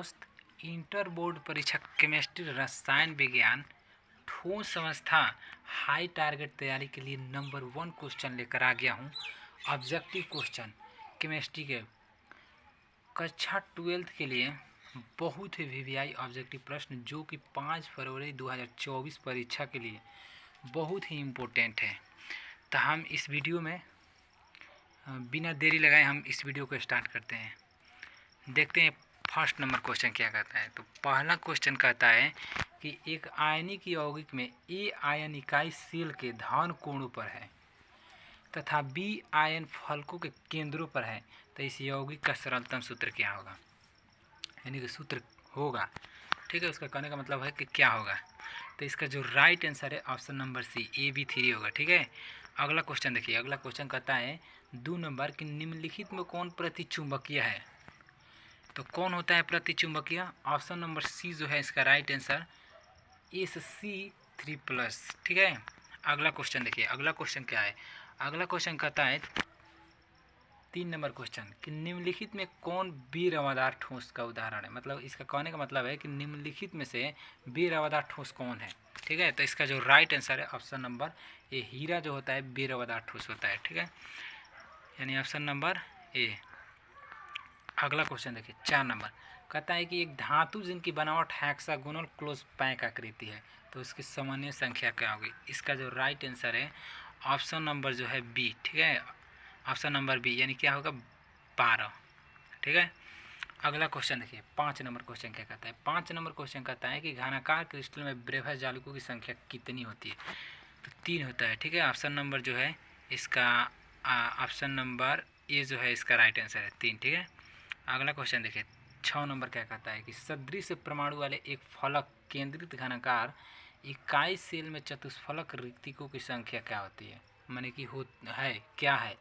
दोस्त, inter board परीक्षा chemistry रसायन विज्ञान ठोस अवस्था हाई टारगेट तैयारी के लिए नंबर 1 क्वेश्चन लेकर आ गया हूँ। ऑब्जेक्टिव क्वेश्चन केमिस्ट्री के कक्षा 12 के लिए बहुत ही वीवीआई ऑब्जेक्टिव प्रश्न जो कि 5 फरवरी 2024 परीक्षा के लिए बहुत ही इम्पोर्टेंट है। तो हम इस वीडियो में बिना देरी लगाए हम इस वीडियो को स्टार्ट करते हैं। देखते हैं फर्स्ट नंबर क्वेश्चन क्या कहता है। तो पहला क्वेश्चन कहता है कि एक आयनिक यौगिक में ए आयन इकाई सेल के धन कोणों पर है तथा बी आयन फलकों के केंद्रों पर है, तो इस यौगिक का सरलतम सूत्र क्या होगा, यानी कि सूत्र होगा। ठीक है, उसका कहने का मतलब है कि क्या होगा। तो इसका जो राइट आंसर है ऑप्शन नंबर सी AB3 होगा। ठीक है, अगला क्वेश्चन देखिए। अगला क्वेश्चन कहता है 2 नंबर कि निम्नलिखित में कौन प्रतिचुंबकीय है। तो कौन होता है प्रतिचुंबकीय? ऑप्शन नंबर सी जो है इसका राइट आंसर Sc3+। ठीक है, अगला क्वेश्चन देखिए। अगला क्वेश्चन क्या है? अगला क्वेश्चन कहता है 3 नंबर क्वेश्चन कि निम्नलिखित में कौन बेरवादार ठोस का उदाहरण है। मतलब इसका कहने का मतलब है कि निम्नलिखित में से बेरवादार ठोस कौन है। ठीक है, तो इसका जो राइट आंसर है ऑप्शन नंबर ए, हीरा जो होता है बेरवादार ठोस होता है। ठीक है, यानी ऑप्शन नंबर ए। अगला क्वेश्चन देखिए 4 नंबर कहता है कि एक धातु जिनकी बनावट हेक्सागोनल क्लोज पैक आकृति है, तो उसकी सामान्य संख्या क्या होगी। इसका जो राइट आंसर है ऑप्शन नंबर जो है बी। ठीक है, ऑप्शन नंबर बी, यानी क्या होगा 12। ठीक है, अगला क्वेश्चन देखिए 5 नंबर क्वेश्चन क्या कहता है। 5 नंबर क्वेश्चन कहता है कि घनाकार क्रिस्टल में ब्रेवस जालिकों की संख्या कितनी होती है। तो 3 होता है। ठीक है, ऑप्शन नंबर जो है इसका ऑप्शन नंबर ए जो है इसका राइट आंसर है 3। ठीक है, अगला क्वेश्चन देखिए 6 नंबर क्या कहता है कि सदृश परमाणु वाले एक फलक केंद्रित घनाकार इकाई सेल में चतुष्फलक रिक्तिकों की संख्या क्या होती है, माने कि हो है क्या है।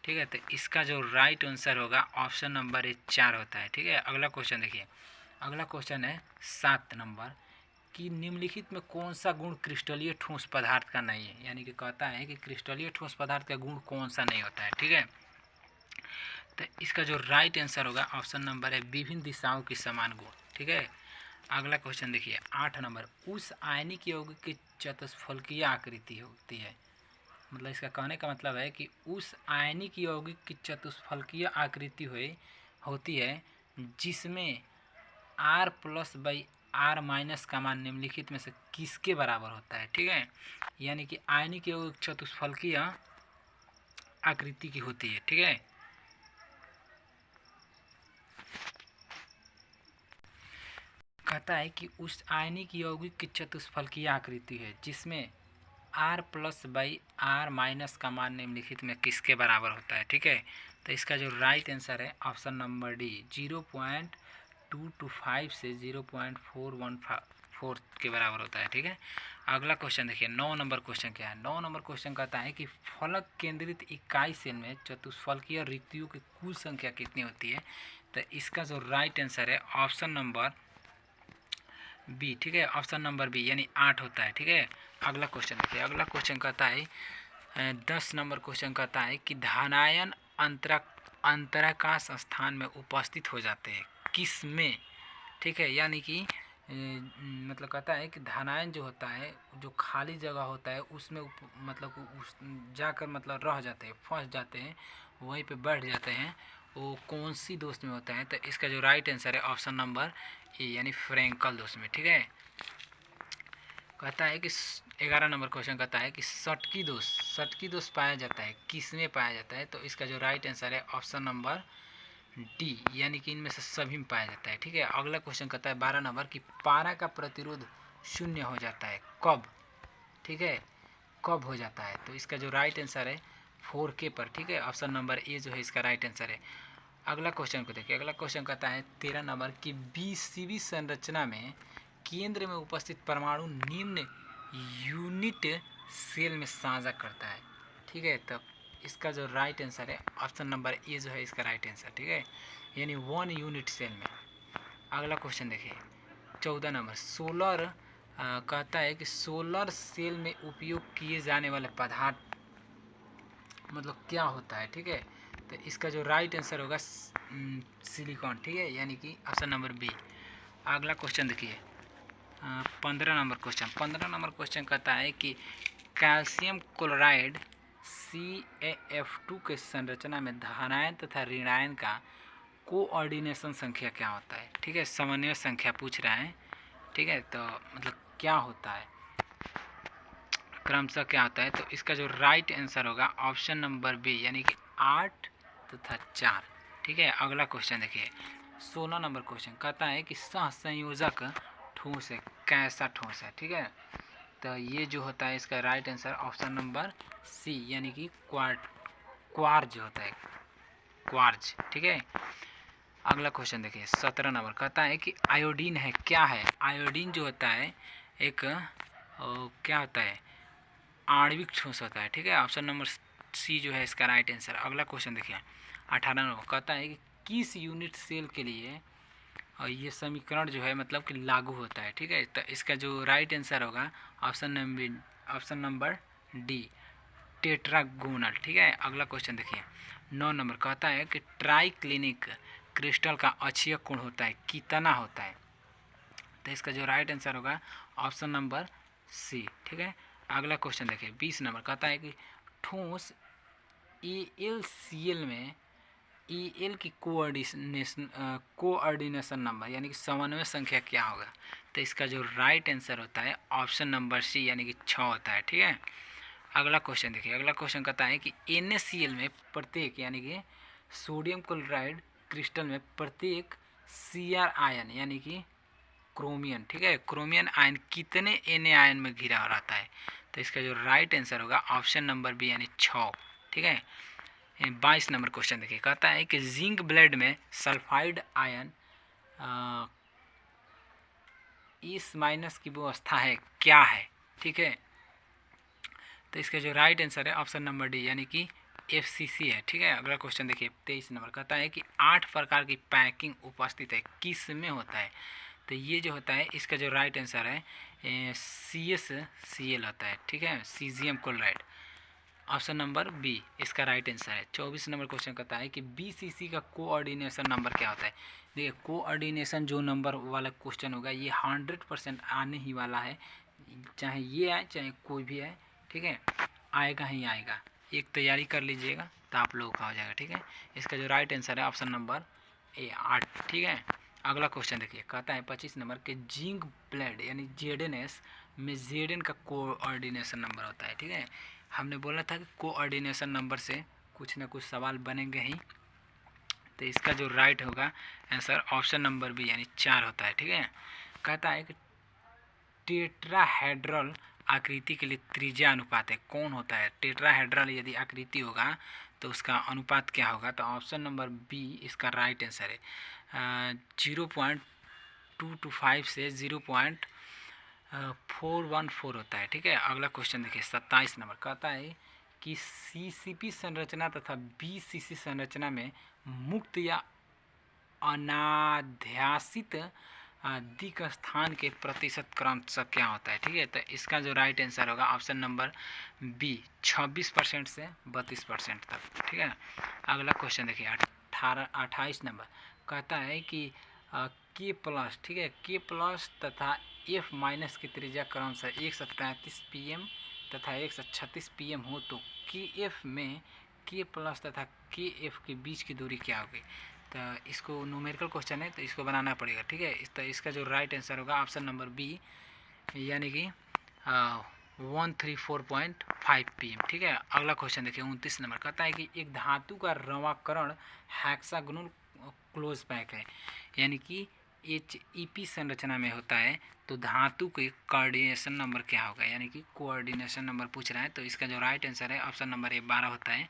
ठीक है, तो इसका जो राइट आंसर होगा ऑप्शन नंबर ए 4 होता है। ठीक है, अगला क्वेश्चन देखिए। अगला क्वेश्चन है 7 नंबर कि निम्नलिखित में कौन सा गुण क्रिस्टलीय ठोस पदार्थ का नहीं है, यानी कि कहता है कि क्रिस्टलीय ठोस पदार्थ का गुण कौन सा नहीं होता है। ठीक है, तो इसका जो राइट आंसर होगा ऑप्शन नंबर है विभिन्न दिशाओं की समान गुण। ठीक है, अगला क्वेश्चन देखिए 8 नंबर उस आयनिक यौगिक की चतुष्फलकीय आकृति होती है। मतलब इसका कहने का मतलब है कि उस आयनिक यौगिक की चतुष्फलकीय आकृति होती है जिसमें R+/R- का मान निम्नलिखित में से किसके बराबर होता है। ठीक है, यानी कि आयनिक यौगिक चतुष्फलकीय आकृति की होती है। ठीक है, कहता है कि उस आयनिक यौगिक की चतुष्फलकीय आकृति है जिसमें R+/R- का मान निम्नलिखित में किसके बराबर होता है। ठीक है, तो इसका जो राइट आंसर है ऑप्शन नंबर डी 0.225 से 0.414 के बराबर होता है। ठीक है, अगला क्वेश्चन देखिए 9 नंबर क्वेश्चन क्या है। 9 नंबर क्वेश्चन कहता है कि फलक केंद्रित इकाई सेल में चतुष्फलकीय रिक्तियों की कुल संख्या कितनी होती है। तो इसका जो राइट आंसर है ऑप्शन नंबर बी। ठीक है, ऑप्शन नंबर बी, यानी 8 होता है। ठीक है, अगला क्वेश्चन देखिए। अगला क्वेश्चन कहता है 10 नंबर क्वेश्चन कहता है कि धनायन अंतराकाश स्थान में उपस्थित हो जाते हैं किस में। ठीक है, यानी कि मतलब कहता है कि धनायन जो होता है जो खाली जगह होता है उसमें मतलब उस जाकर मतलब रह जाते हैं, फंस जाते हैं, वहीं पे बैठ जाते हैं, वो कौन सी दोस्त में होता है। तो इसका जो राइट आंसर है ऑप्शन नंबर ए, यानी फ्रैंकल दोस्त में। ठीक है, कहता है कि 11 नंबर क्वेश्चन कहता है कि सटकी दोष पाया जाता है किस में पाया जाता है। तो इसका जो राइट आंसर है ऑप्शन नंबर डी, यानी कि इनमें से सभी में पाया जाता है। ठीक है, अगला क्वेश्चन कहता है 12 नंबर कि पारा का प्रतिरोध 0 हो जाता है कब। ठीक है, कब हो जाता है। तो इसका जो राइट आंसर है 4K पर। ठीक है, ऑप्शन नंबर ए जो है इसका राइट आंसर है। अगला क्वेश्चन को देखिए। अगला क्वेश्चन कहता है 13 नंबर की BCB संरचना में केंद्र में उपस्थित परमाणु निम्न यूनिट सेल में साझा करता है। ठीक है, तब इसका जो राइट आंसर है ऑप्शन नंबर ए जो है इसका राइट आंसर। ठीक है, यानी 1 यूनिट सेल में। अगला क्वेश्चन देखिए 14 नंबर सोलर कहता है कि सोलर सेल में उपयोग किए जाने वाले पदार्थ मतलब क्या होता है। ठीक है, तो इसका जो राइट आंसर होगा सिलिकॉन, ठीक है, यानी कि ऑप्शन नंबर बी। अगला क्वेश्चन देखिए 15 नंबर क्वेश्चन कहता है कि कैल्शियम क्लोराइड CaF2 के संरचना में धनायन तथा ऋणायन का कोऑर्डिनेशन संख्या क्या होता है, ठीक है, समन्वय संख्या पूछ रहा है, ठीक है, तो मतलब क्या होता है, क्रमशः क्या होता है, तो इसका जो राइट आंसर होगा ऑप्शन नंबर बी, यानी कि 8 तथा 4, ठीक है। अगला क्वेश्चन देखिए 16 नंबर क्वेश्चन कहता है कि सहसंयोजक ठोस है, कैसा ठोस है, ठीक है, तो ये जो होता है इसका right answer option number C, यानी कि क्वार्ज होता है, क्वार्ज, ठीक है। अगला क्वेश्चन देखिए 17 नंबर कहता है कि आयोडीन है, क्या है, आयोडीन जो होता है एक क्या होता है, आणविक ठोस होता है, ठीक है, ऑप्शन नंबर सी जो है इसका राइट आंसर। अगला क्वेश्चन देखिए 18 नंबर कहता है कि किस यूनिट सेल के लिए और ये समीकरण जो है मतलब कि लागू होता है, ठीक है, तो इसका जो राइट आंसर होगा ऑप्शन नंबर डी, टेट्रागोनल, ठीक है। अगला क्वेश्चन देखिए 9 नंबर कहता है कि ट्राई क्लिनिक क्रिस्टल का अक्षीय कोण होता है, कितना होता है, तो इसका जो राइट आंसर होगा ऑप्शन नंबर सी, ठीक है। अगला क्वेश्चन देखिए 20 नंबर कहता है कि ठोस AlCl में Al की कोऑर्डिनेशन नंबर यानी कि समन्वय संख्या क्या होगा, तो इसका जो राइट आंसर होता है ऑप्शन नंबर सी, यानी कि 6 होता है, ठीक है। अगला क्वेश्चन देखिए, अगला क्वेश्चन कहता है कि NaCl में प्रत्येक यानी कि सोडियम क्लोराइड क्रिस्टल में प्रत्येक Cr आयन यानी कि क्रोमियन, ठीक है, क्रोमियन आयन कितने Na आयन में घिरा रहता है, तो इसका जो राइट आंसर होगा ऑप्शन नंबर बी, यानी 6, ठीक है। 22 नंबर क्वेश्चन देखिए कहता है कि जिंक ब्लेड में सल्फाइड आयन इस माइनस की व्यवस्था है, क्या है, ठीक है, तो इसका जो राइट आंसर है ऑप्शन नंबर डी, यानी कि FCC है, ठीक है। अगला क्वेश्चन देखिए 23 नंबर कहता है कि 8 प्रकार की पैकिंग उपस्थित है, किस में होता है, तो ये जो होता है इसका जो राइट आंसर है CSCl होता है, ठीक है, caesium chloride, option number B इसका राइट आंसर है। 24 नंबर क्वेश्चन कहता है कि BCC का कोऑर्डिनेशन नंबर क्या होता है, देखिए कोऑर्डिनेशन जो नंबर वाला क्वेश्चन होगा ये 100% आने ही वाला है, चाहे ये आए चाहे कोई भी आए, ठीक है, आएगा ही आएगा, एक तैयारी कर लीजिएगा तो आप लोगों का हो जाएगा, ठीक है। इसका जो राइट आंसर है ऑप्शन नंबर ए 8, ठीक है। अगला क्वेश्चन देखिए कहता है 25 नंबर के जिंक ब्लेड यानी ZNS में Zn का कोऑर्डिनेशन नंबर होता है, ठीक है, हमने बोला था कि कोऑर्डिनेशन नंबर से कुछ ना कुछ सवाल बनेंगे ही, तो इसका जो राइट होगा आंसर ऑप्शन नंबर बी, यानी 4 होता है, ठीक है। कहता है कि टेट्राहेड्रल आकृति के लिए त्रिज्या अनुपात है, कौन होता है, टेट्राहेड्रल यदि आकृति होगा तो उसका अनुपात क्या होगा, तो ऑप्शन नंबर बी इसका राइट आंसर है 0.225 से 0.414 होता है, ठीक है। अगला क्वेश्चन देखिए 27 नंबर कहता है कि CCP संरचना तथा BCC संरचना में मुक्त या अनाध्यासित दिक् स्थान के प्रतिशत क्रम से क्या होता है, ठीक है, तो इसका जो राइट आंसर होगा ऑप्शन नंबर बी 26% से 32% तक, ठीक है। अगला क्वेश्चन देखिए 28 नंबर कहता है कि K+, ठीक है, K+ तथा F- की त्रिज्या क्रम से 135 pm तथा 136 pm हो तो KF में K+ तथा KF के बीच की दूरी क्या होगी, तो इसको न्यूमेरिकल क्वेश्चन है तो इसको बनाना पड़ेगा, ठीक है। तो इसका जो राइट आंसर होगा ऑप्शन नंबर बी, यानी कि 134.5 pm, ठीक है। अगला क्वेश्चन देखिए 29 नंबर कहता है कि एक धातु का रवाकरण हेक्सागोनल क्लोज पैक है, यानी कि HEP संरचना में होता है, तो धातु के कोऑर्डिनेशन नंबर क्या होगा, यानी कि कोऑर्डिनेशन नंबर पूछ रहा है, तो इसका जो राइट आंसर है ऑप्शन नंबर ए 12 होता है।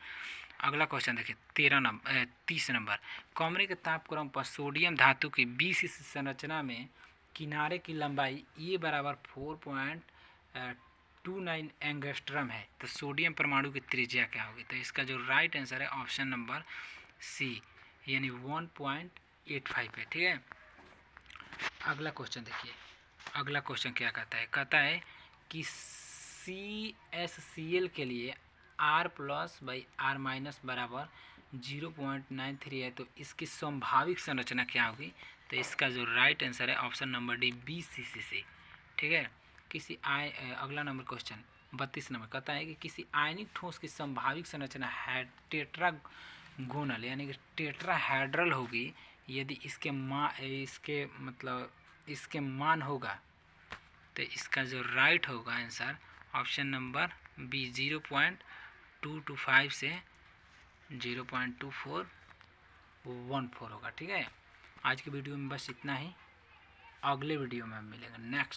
अगला क्वेश्चन देखिए 30 नंबर कमरे के तापक्रम पर सोडियम धातु की BCC संरचना में किनारे की लंबाई ए बराबर 4.29 एंगस्ट्रम है, तो सोडियम परमाणु की त्रिज्या क्या होगी, तो इसका जो राइट आंसर है ऑप्शन नंबर सी, यानी 1.85 है, ठीक है। अगला क्वेश्चन देखिए, अगला क्वेश्चन क्या कहता है कि CSCl के लिए R+/R- बराबर 0.93 है, तो इसकी संभाविक संरचना क्या होगी? तो इसका जो राइट आंसर है ऑप्शन नंबर डी, BCCC। ठीक है। अगला नंबर क्वेश्चन 32 नंबर कहता है कि किसी आयनिक ठोस की संभाविक संरचना है टेट्रागोनल यानी कि टेट्राहेड्रल होगी यदि इसके मान होगा। तो इसका जो राइट होगा आंसर ऑप्शन नंबर बी, 0.225 से 0.2414 होगा। ठीक है। आज की वीडियो में बस इतना ही, अगले वीडियो में हम मिलेंगे नेक्स्ट।